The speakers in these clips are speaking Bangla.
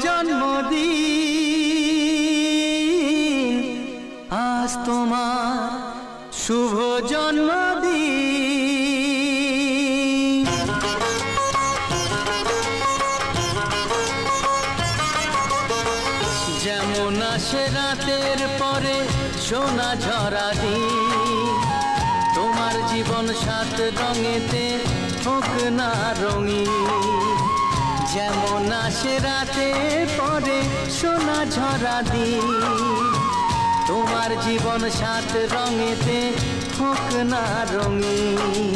জন্মদিন আজ তোমার শুভ জন্মদিন। যেমন আসে রাতের পরে সোনা ঝরা দিন, তোমার জীবন সাত রঙেতে হোক না রঙিন। যেমন আসে রাতের পরে সোনা ঝরা দিন, তোমার জীবন সাত রঙেতে হোক না রঙিন।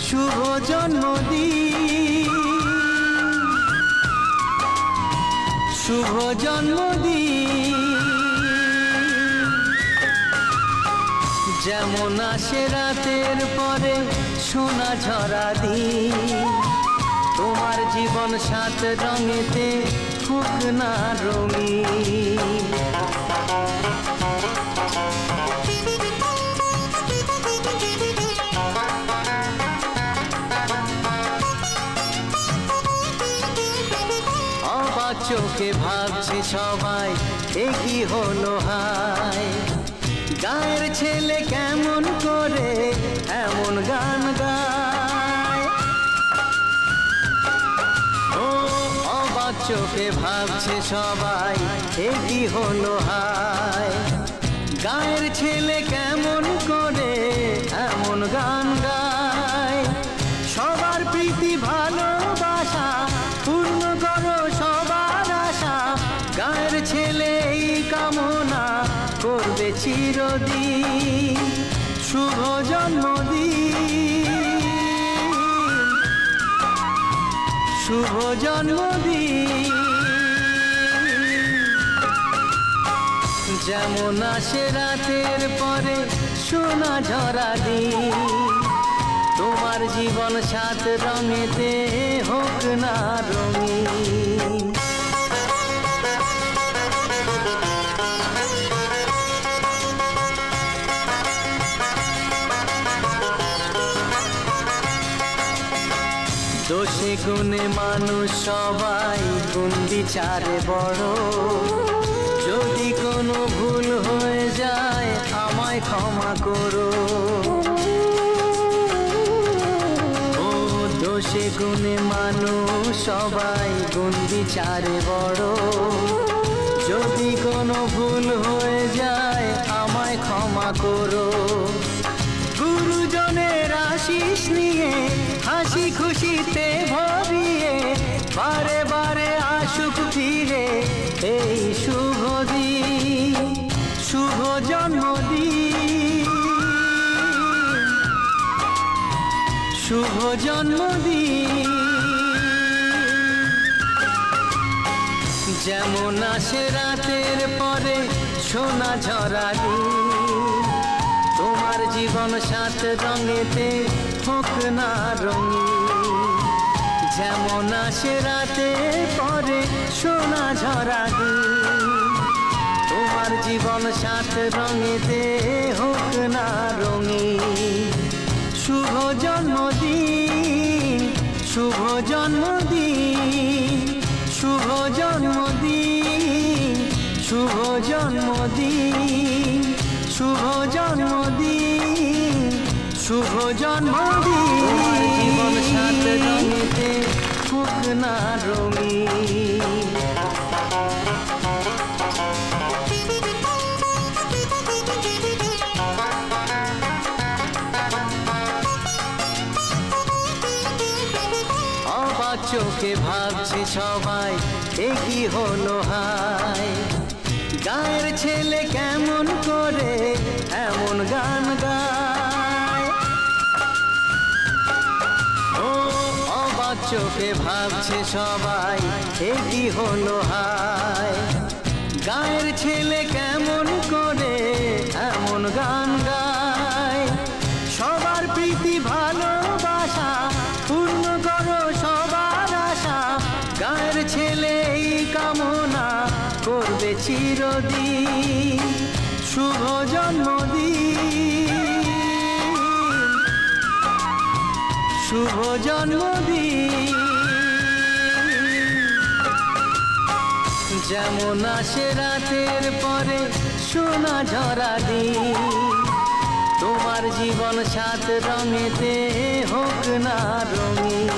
শুভ জন্মদিন, শুভ জন্মদিন। যেমন আসে রাতের পরে সোনা ঝরা দিন, তোমার জীবন সাত রঙেতে হোক না রঙিন। অবাক চোখে ভাবছে সবাই এ কি হলো হায়, গায়ের ছেলে কেমন করে এমন গান গায়। ও অবাক চোখে ভাবছে সবাই এ কি হলো হায়, গায়ের ছেলে কেমন করে এমন গান গায়। সবার প্রীতি ভালোবাসা পূর্ণ করো সবার আশা, গায়ের ছেলে এই কামনা করবে চিরদিন। শুভ জন্মদিন, শুভ জন্মদিন। যেমন আসে রাতের পরে সোনা ঝরা দিন, তোমার জীবন সাত রঙেতে হোক না রঙিন। দোষে গুণে মানুষ সবাই গুণ বিচারে বড়, যদি কোনো ভুল হয়ে যায় আমায় ক্ষমা করো। ও দোষে গুণে মানুষ সবাই গুণ বিচারে বড়, যদি কোনো ভুল হয়ে যায় আমায় ক্ষমা করো। গুরুজনের আশিস নিয়ে হাসি খুশিতে ভরিয়ে বারে বারে আসুক ফিরে এই শুভ দিন। শুভ জন্মদিন, শুভ জন্মদিন। যেমন আসে রাতের পরে সোনা ঝরা দিন, তোমার জীবন সাত রঙেতে হোক না রঙিন। যেমন আসে রাতের পরে সোনা ঝরা দিন, তোমার জীবন সাত রঙেতে হোক না রঙিন। শুভ জন্মদিন, শুভ জন্মদিন, শুভ জন্মদিন, শুভ জন্মদিন, শুভ জন্মদিন, শুভ জন্মদিন। জীবন সাত রঙেতে হোক না রঙিন। অবাক চোখে ভাবছে সবাই এ কি হলো হায়, গায়ের ছেলে কেমন করে এমন গান গায়। ও অবাক চোখে ভাবছে সবাই এ কি হলো হায়, গায়ের ছেলে কেমন করে এমন গান গায়। সবার প্রীতি ভালোবাসা পূর্ণ করো সবার আশা, গায়ের ছেলে এই কামনা করবে চিরদিন। শুভ জন্মদিন, শুভ জন্মদিন। যেমন আসে রাতের পরে সোনা ঝরা দিন, তোমার জীবন সাত রঙেতে হোক না রঙিন।